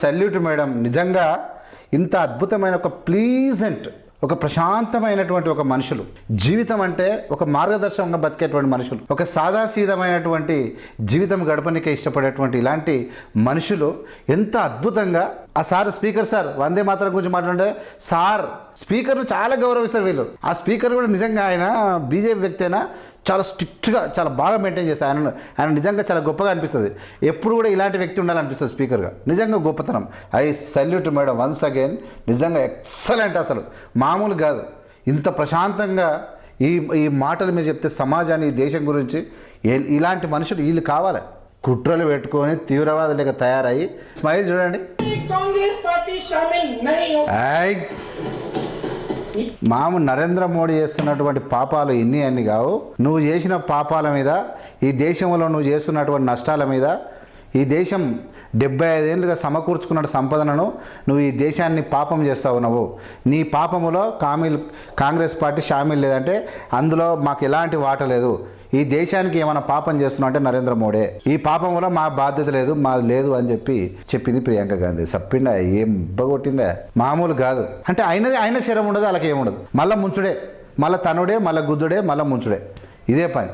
Salute madam, నిజంగా ఇంత అద్భుతమైన ఒక ప్లీజెంట్, ఒక ప్రశాంతమైనటువంటి ఒక మనుషులు, జీవితం అంటే ఒక మార్గదర్శకంగా బతికేటువంటి మనుషులు, ఒక సాదాసీదమైనటువంటి జీవితం గడపనికే ఇష్టపడేటువంటి ఇలాంటి మనుషులు ఎంత అద్భుతంగా ఆ sir speaker sir Vande Mataram గురించి మాట్లాడే సార్ స్పీకర్ను చాలా గౌరవిస్తారు వీళ్ళు. ఆ స్పీకర్ కూడా నిజంగా ఆయన బీజేపీ వ్యక్తి అయినా చాలా స్ట్రిక్ట్గా చాలా బాగా మెయింటైన్ చేస్తారు. ఆయన నిజంగా చాలా గొప్పగా అనిపిస్తుంది. ఎప్పుడు కూడా ఇలాంటి వ్యక్తి ఉండాలనిపిస్తుంది స్పీకర్గా. నిజంగా గొప్పతనం. I salute madam once again. నిజంగా ఎక్సలెంట్, అసలు మామూలు కాదు. ఇంత ప్రశాంతంగా ఈ మాటలు మీరు చెప్తే సమాజాన్ని, ఈ దేశం గురించి ఇలాంటి మనుషులు వీళ్ళు కావాలి. కుట్రలు పెట్టుకొని తీవ్రవాదులుగా తయారయ్యి స్మైల్ చూడండి. మాము నరేంద్ర మోడీ చేస్తున్నటువంటి పాపాలు అన్ని కావు. నువ్వు చేసిన పాపాల మీద, ఈ దేశంలో నువ్వు చేస్తున్నటువంటి నష్టాల మీద, ఈ దేశం 75 ఏళ్ళుగా సమకూర్చుకున్న సంపదనను నువ్వు ఈ దేశాన్ని పాపం చేస్తావు. నువ్వు నీ పాపములో కాంగ్రెస్ పార్టీ షామిల్ లేదంటే అందులో మాకు ఎలాంటి వాట లేదు. ఈ దేశానికి ఏమైనా పాపం చేస్తున్నావు అంటే నరేంద్ర మోడీ. ఈ పాపం వల్ల మా బాధ్యత లేదు, మాది లేదు అని చెప్పింది ప్రియాంక గాంధీ. చెప్పిండా ఏం బగొట్టిందా, మామూలు కాదు. అంటే అయిన శరం ఉండదు, అలాగే ఏముండదు. మళ్ళీ ముంచుడే, మళ్ళీ తనుడే, మళ్ళీ గుద్దుడే, మళ్ళీ ముంచుడే, ఇదే పని.